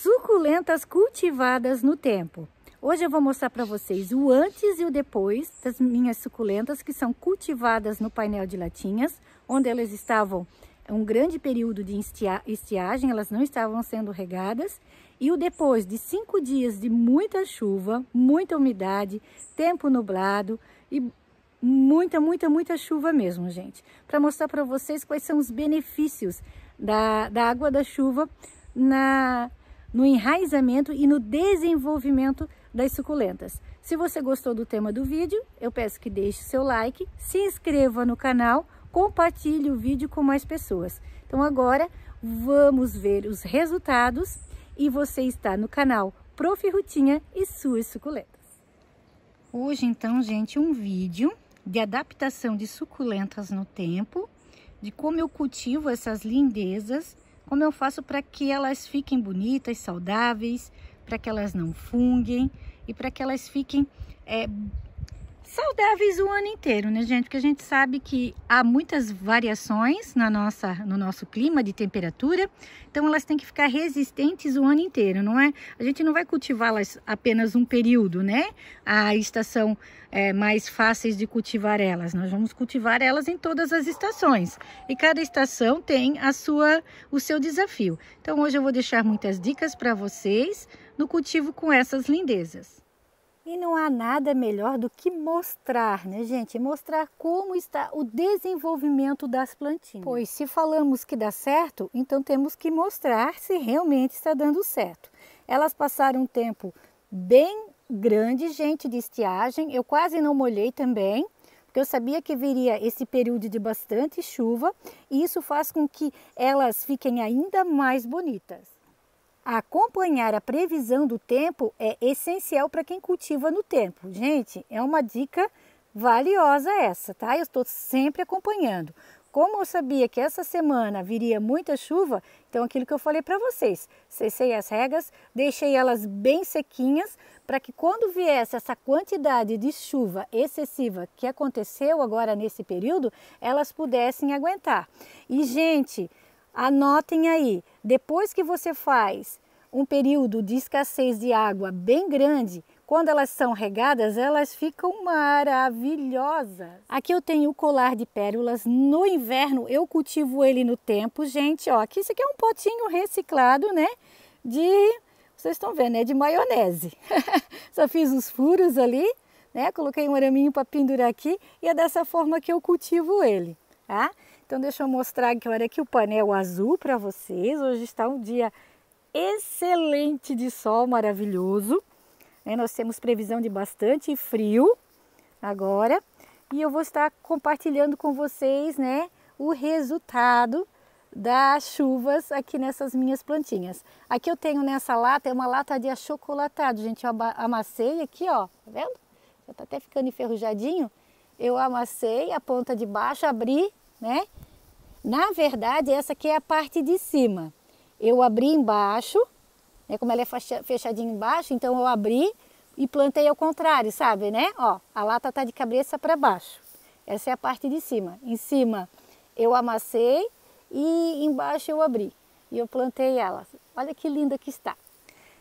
Suculentas cultivadas no tempo. Hoje eu vou mostrar para vocês o antes e o depois das minhas suculentas que são cultivadas no painel de latinhas, onde elas estavam um grande período de estiagem, elas não estavam sendo regadas, e o depois de 5 dias de muita chuva, muita umidade, tempo nublado e muita chuva mesmo, gente, para mostrar para vocês quais são os benefícios da água da chuva no enraizamento e no desenvolvimento das suculentas. Se você gostou do tema do vídeo, eu peço que deixe seu like, se inscreva no canal, compartilhe o vídeo com mais pessoas. Então agora vamos ver os resultados e você está no canal Prof. Rutinha e suas suculentas. Hoje então, gente, um vídeo de adaptação de suculentas no tempo, de como eu cultivo essas lindezas, como eu faço para que elas fiquem bonitas, saudáveis, para que elas não funguem e para que elas fiquem saudáveis o ano inteiro, né, gente? Porque a gente sabe que há muitas variações no nosso clima de temperatura, então elas têm que ficar resistentes o ano inteiro, não é? A gente não vai cultivá-las apenas um período, né? A estação mais fáceis de cultivar elas. Nós vamos cultivar elas em todas as estações e cada estação tem o seu desafio. Então hoje eu vou deixar muitas dicas para vocês no cultivo com essas lindezas. E não há nada melhor do que mostrar, né, gente? Mostrar como está o desenvolvimento das plantinhas. Pois se falamos que dá certo, então temos que mostrar se realmente está dando certo. Elas passaram um tempo bem grande, gente, de estiagem. Eu quase não molhei também, porque eu sabia que viria esse período de bastante chuva. E isso faz com que elas fiquem ainda mais bonitas. Acompanhar a previsão do tempo é essencial para quem cultiva no tempo. Gente, é uma dica valiosa essa, tá? Eu estou sempre acompanhando. Como eu sabia que essa semana viria muita chuva, então aquilo que eu falei para vocês, cessei as regas, deixei elas bem sequinhas, para que quando viesse essa quantidade de chuva excessiva que aconteceu agora nesse período, elas pudessem aguentar. E, gente, anotem aí, depois que você faz um período de escassez de água bem grande, quando elas são regadas, elas ficam maravilhosas. Aqui eu tenho o colar de pérolas. No inverno eu cultivo ele no tempo, gente. Ó, aqui isso aqui é um potinho reciclado, né? Vocês estão vendo, né? De maionese. Só fiz os furos ali, né? Coloquei um araminho para pendurar aqui e é dessa forma que eu cultivo ele, tá? Então deixa eu mostrar aqui o painel azul para vocês. Hoje está um dia excelente de sol, maravilhoso. Nós temos previsão de bastante frio agora. E eu vou estar compartilhando com vocês, né, o resultado das chuvas aqui nessas minhas plantinhas. Aqui eu tenho nessa lata, é uma lata de achocolatado, gente. Eu amassei aqui, ó, tá vendo? Já tá até ficando enferrujadinho. Eu amassei a ponta de baixo, abri, né? Na verdade, essa aqui é a parte de cima. Eu abri embaixo, né? Como ela é fechadinha embaixo, então eu abri e plantei ao contrário, sabe, né? Ó, a lata tá de cabeça para baixo. Essa é a parte de cima. Em cima eu amassei e embaixo eu abri. E eu plantei ela. Olha que linda que está.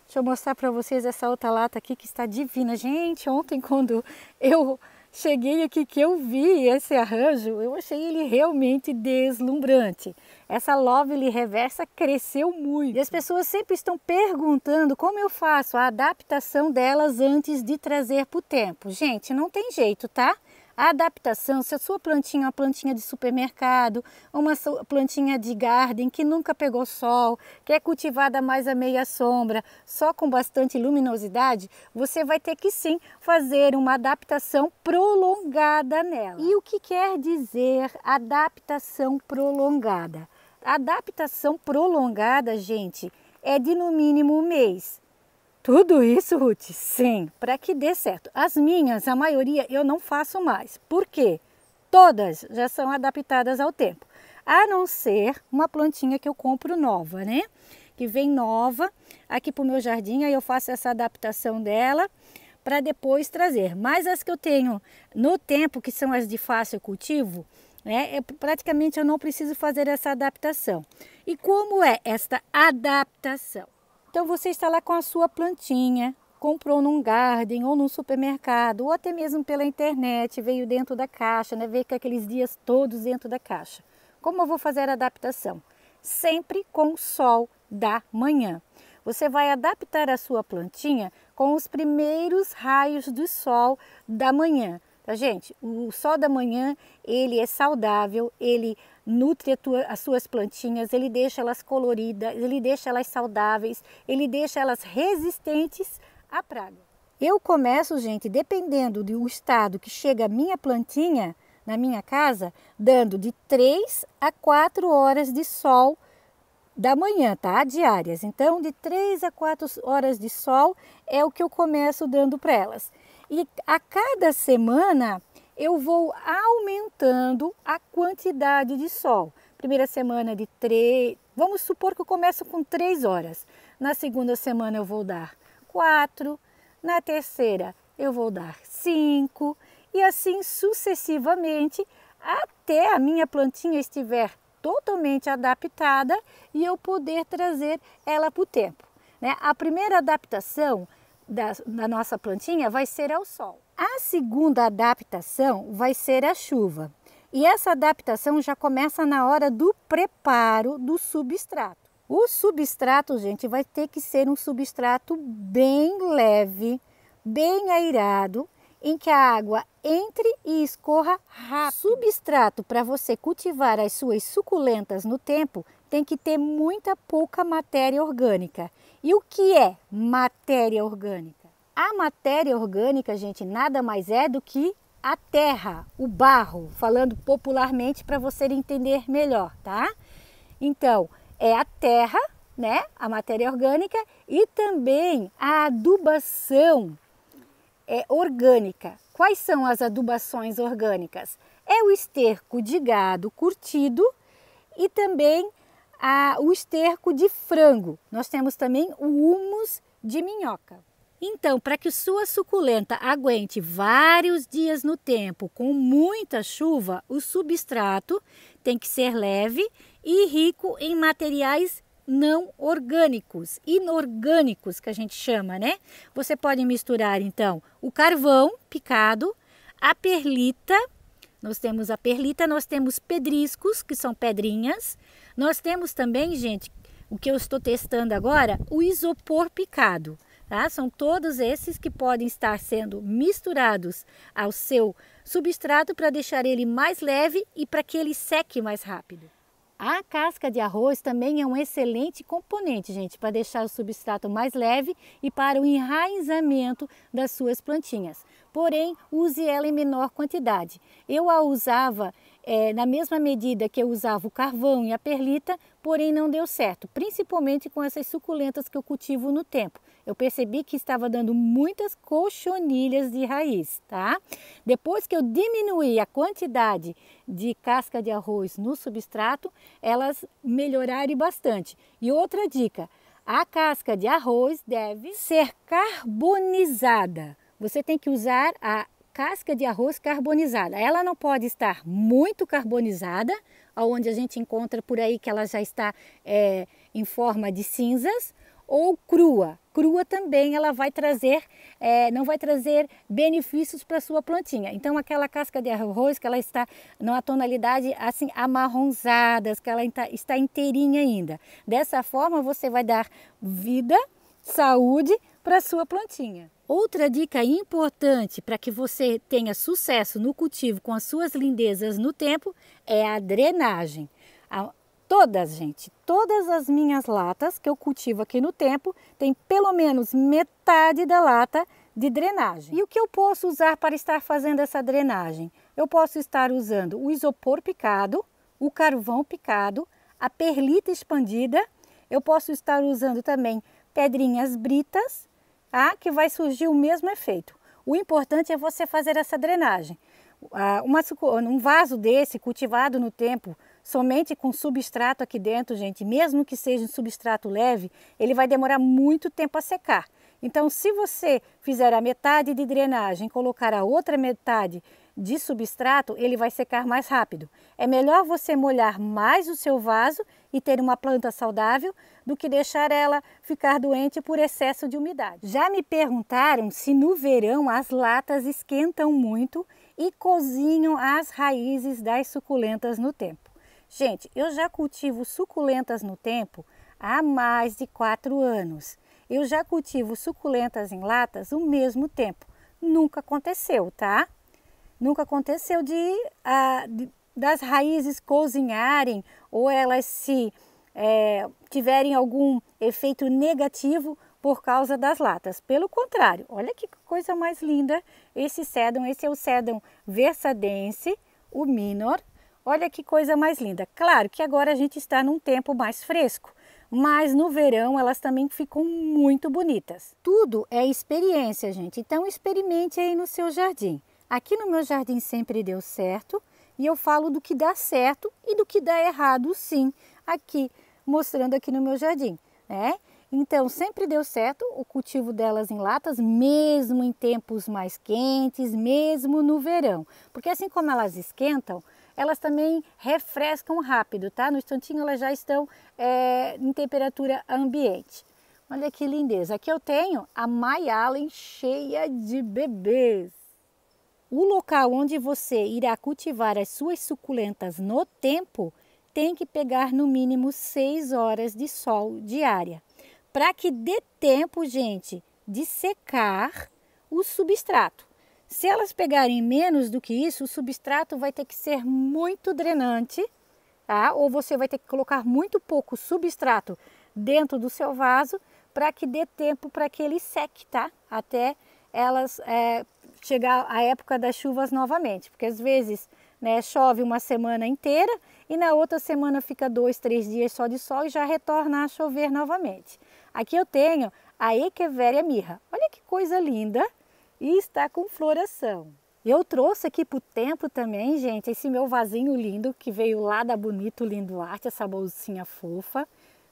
Deixa eu mostrar para vocês essa outra lata aqui que está divina. Gente, ontem quando eu cheguei aqui que eu vi esse arranjo, eu achei ele realmente deslumbrante. Essa Lovely Reversa cresceu muito. E as pessoas sempre estão perguntando como eu faço a adaptação delas antes de trazer para o tempo. Gente, não tem jeito, tá? A adaptação, se a sua plantinha é uma plantinha de supermercado, uma plantinha de garden que nunca pegou sol, que é cultivada mais à meia sombra, só com bastante luminosidade, você vai ter que sim fazer uma adaptação prolongada nela. E o que quer dizer adaptação prolongada? A adaptação prolongada, gente, é de no mínimo 1 mês. Tudo isso, Ruth? Sim, para que dê certo. As minhas, a maioria, eu não faço mais. Por quê? Todas já são adaptadas ao tempo. A não ser uma plantinha que eu compro nova, né? Que vem nova aqui para o meu jardim, aí eu faço essa adaptação dela para depois trazer. Mas as que eu tenho no tempo, que são as de fácil cultivo, né? Praticamente eu não preciso fazer essa adaptação. E como é esta adaptação? Então você está lá com a sua plantinha, comprou num garden ou num supermercado, ou até mesmo pela internet, veio dentro da caixa, né? Veio com aqueles dias todos dentro da caixa. Como eu vou fazer a adaptação? Sempre com o sol da manhã. Você vai adaptar a sua plantinha com os primeiros raios do sol da manhã. Tá, gente? O sol da manhã, ele é saudável, ele nutre as suas plantinhas, ele deixa elas coloridas, ele deixa elas saudáveis, ele deixa elas resistentes à praga. Eu começo, gente, dependendo do estado que chega a minha plantinha na minha casa, dando de 3 a 4 horas de sol da manhã, tá? Diárias. Então, de 3 a 4 horas de sol é o que eu começo dando para elas. E a cada semana eu vou aumentando a quantidade de sol. Primeira semana de 3, vamos supor que eu começo com 3 horas. Na segunda semana eu vou dar 4, na terceira eu vou dar 5 e assim sucessivamente até a minha plantinha estiver totalmente adaptada e eu poder trazer ela para o tempo, né? A primeira adaptação da nossa plantinha vai ser ao sol. A segunda adaptação vai ser a chuva. E essa adaptação já começa na hora do preparo do substrato. O substrato, gente, vai ter que ser um substrato bem leve, bem airado, em que a água entre e escorra rápido. Substrato para você cultivar as suas suculentas no tempo tem que ter muita pouca matéria orgânica. E o que é matéria orgânica? A matéria orgânica, gente, nada mais é do que a terra, o barro, falando popularmente para você entender melhor, tá? Então, é a terra, né, a matéria orgânica e também a adubação orgânica. Quais são as adubações orgânicas? É o esterco de gado curtido e também o esterco de frango. Nós temos também o humus de minhoca. Então, para que sua suculenta aguente vários dias no tempo com muita chuva, o substrato tem que ser leve e rico em materiais não orgânicos, inorgânicos que a gente chama, né? Você pode misturar então o carvão picado, a perlita, nós temos pedriscos, que são pedrinhas, nós temos também, gente, o que eu estou testando agora, o isopor picado, tá? São todos esses que podem estar sendo misturados ao seu substrato para deixar ele mais leve e para que ele seque mais rápido. A casca de arroz também é um excelente componente, gente, para deixar o substrato mais leve e para o enraizamento das suas plantinhas. Porém, use ela em menor quantidade. Eu a usava na mesma medida que eu usava o carvão e a perlita, porém não deu certo, principalmente com essas suculentas que eu cultivo no tempo. Eu percebi que estava dando muitas cochonilhas de raiz, tá? Depois que eu diminuí a quantidade de casca de arroz no substrato, elas melhoraram bastante. E outra dica, a casca de arroz deve ser carbonizada. Você tem que usar a casca de arroz carbonizada. Ela não pode estar muito carbonizada, onde a gente encontra por aí que ela já está em forma de cinzas, ou crua. Crua também ela vai trazer, não vai trazer benefícios para a sua plantinha. Então aquela casca de arroz que ela está numa tonalidade assim amarronzada, que ela está inteirinha ainda. Dessa forma você vai dar vida, saúde para a sua plantinha. Outra dica importante para que você tenha sucesso no cultivo com as suas lindezas no tempo é a drenagem. Todas as minhas latas que eu cultivo aqui no tempo tem pelo menos metade da lata de drenagem. E o que eu posso usar para estar fazendo essa drenagem? Eu posso estar usando o isopor picado, o carvão picado, a perlita expandida, eu posso estar usando também pedrinhas britas, que vai surgir o mesmo efeito. O importante é você fazer essa drenagem. Um vaso desse cultivado no tempo, somente com substrato aqui dentro, gente, mesmo que seja um substrato leve, ele vai demorar muito tempo a secar. Então, se você fizer a metade de drenagem, colocar a outra metade de substrato, ele vai secar mais rápido. É melhor você molhar mais o seu vaso e ter uma planta saudável do que deixar ela ficar doente por excesso de umidade. Já me perguntaram se no verão as latas esquentam muito e cozinham as raízes das suculentas no tempo. Gente, eu já cultivo suculentas no tempo há mais de 4 anos. Eu já cultivo suculentas em latas o mesmo tempo. Nunca aconteceu, tá? Nunca aconteceu das raízes cozinharem ou elas se tiverem algum efeito negativo por causa das latas. Pelo contrário, olha que coisa mais linda esse sedum. Esse é o sedum versadense, o minor. Olha que coisa mais linda. Claro que agora a gente está num tempo mais fresco, mas no verão elas também ficam muito bonitas. Tudo é experiência, gente. Então experimente aí no seu jardim. Aqui no meu jardim sempre deu certo e eu falo do que dá certo e do que dá errado, sim, aqui, mostrando aqui no meu jardim, né? Então sempre deu certo o cultivo delas em latas, mesmo em tempos mais quentes, mesmo no verão. Porque assim como elas esquentam, elas também refrescam rápido, tá? No instantinho elas já estão em temperatura ambiente. Olha que lindeza. Aqui eu tenho a My Allen cheia de bebês. O local onde você irá cultivar as suas suculentas no tempo tem que pegar no mínimo 6 horas de sol diária, para que dê tempo, gente, de secar o substrato. Se elas pegarem menos do que isso, o substrato vai ter que ser muito drenante, tá? Ou você vai ter que colocar muito pouco substrato dentro do seu vaso para que dê tempo para que ele seque, tá? Até elas chegar a época das chuvas novamente, porque às vezes, né, chove uma semana inteira e na outra semana fica 2, 3 dias só de sol e já retorna a chover novamente. Aqui eu tenho a Echeveria mirra. Olha que coisa linda e está com floração. Eu trouxe aqui para o tempo também, gente, esse meu vasinho lindo que veio lá da Bonito Lindo Arte, essa bolsinha fofa,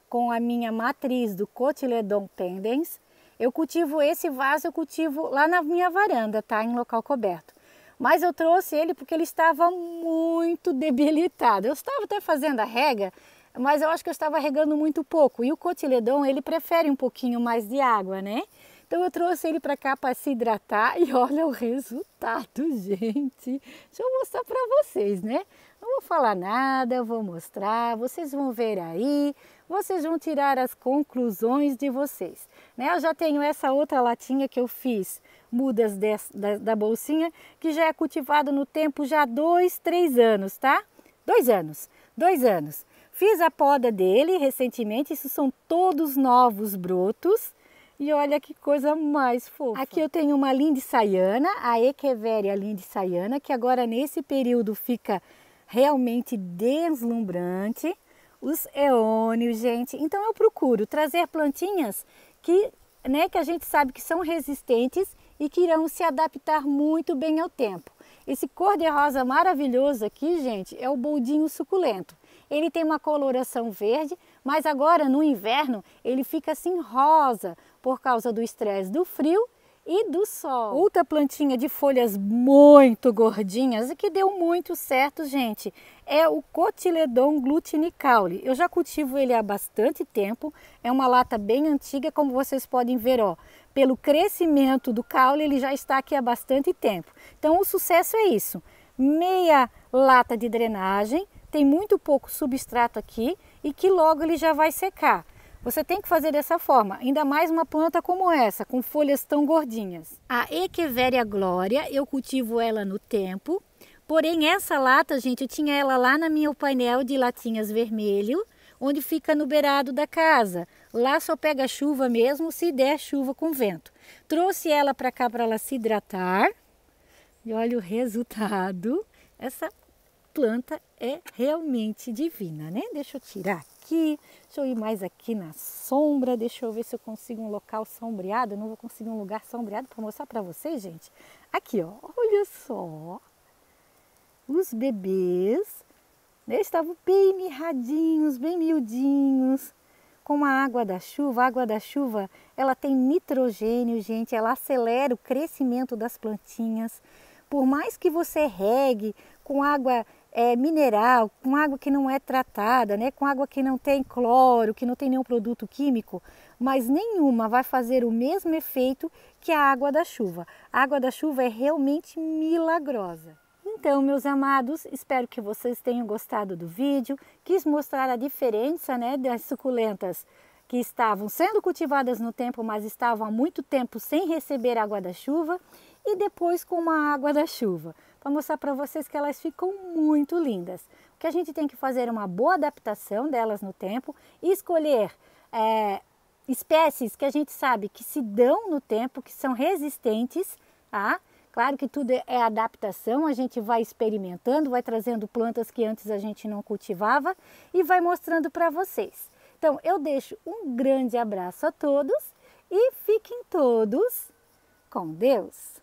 com a minha matriz do Cotyledon pendens. Eu cultivo esse vaso, eu cultivo lá na minha varanda, tá? Em local coberto. Mas eu trouxe ele porque ele estava muito debilitado. Eu estava até fazendo a rega, mas eu acho que eu estava regando muito pouco. E o cotiledon, ele prefere um pouquinho mais de água, né? Então eu trouxe ele para cá para se hidratar e olha o resultado, gente. Deixa eu mostrar para vocês, né? Não vou falar nada, eu vou mostrar, vocês vão ver aí, vocês vão tirar as conclusões de vocês. Né? Eu já tenho essa outra latinha que eu fiz, mudas da bolsinha, que já é cultivado no tempo já há 2, 3 anos, tá? 2 anos, 2 anos. Fiz a poda dele recentemente, isso são todos novos brotos. E olha que coisa mais fofa. Aqui eu tenho uma lindissaiana, a Echeveria lindissaiana, que agora nesse período fica realmente deslumbrante. Os eônios, gente. Então eu procuro trazer plantinhas que a gente sabe que são resistentes e que irão se adaptar muito bem ao tempo. Esse cor-de-rosa maravilhoso aqui, gente, é o boldinho suculento. Ele tem uma coloração verde, mas agora no inverno ele fica assim rosa por causa do estresse do frio e do sol. Outra plantinha de folhas muito gordinhas e que deu muito certo, gente, é o Cotyledon glutinicaule. Eu já cultivo ele há bastante tempo, é uma lata bem antiga, como vocês podem ver, ó, pelo crescimento do caule ele já está aqui há bastante tempo. Então o sucesso é isso, meia lata de drenagem, tem muito pouco substrato aqui e que logo ele já vai secar. Você tem que fazer dessa forma, ainda mais uma planta como essa, com folhas tão gordinhas. A Echeveria Gloria, eu cultivo ela no tempo, porém essa lata, gente, eu tinha ela lá na meu painel de latinhas vermelho, onde fica no beirado da casa. Lá só pega chuva mesmo, se der chuva com vento. Trouxe ela para cá para ela se hidratar e olha o resultado. Essa planta é realmente divina, né? Deixa eu tirar aqui, deixa eu ir mais aqui na sombra, deixa eu ver se eu consigo um local sombreado. Eu não vou conseguir um lugar sombreado para mostrar para vocês, gente. Aqui, ó, olha só, os bebês, né, estavam bem mirradinhos, bem miudinhos, com a água da chuva. A água da chuva, ela tem nitrogênio, gente, ela acelera o crescimento das plantinhas. por mais que você regue com água mineral, com água que não é tratada, né, com água que não tem cloro, que não tem nenhum produto químico, mas nenhuma vai fazer o mesmo efeito que a água da chuva. A água da chuva é realmente milagrosa. Então, meus amados, espero que vocês tenham gostado do vídeo. Quis mostrar a diferença, né, das suculentas que estavam sendo cultivadas no tempo, mas estavam há muito tempo sem receber água da chuva, e depois com uma água da chuva, para mostrar para vocês que elas ficam muito lindas. O que a gente tem que fazer é uma boa adaptação delas no tempo e escolher espécies que a gente sabe que se dão no tempo, que são resistentes, tá? Claro que tudo é adaptação, a gente vai experimentando, vai trazendo plantas que antes a gente não cultivava e vai mostrando para vocês. Então, eu deixo um grande abraço a todos e fiquem todos com Deus!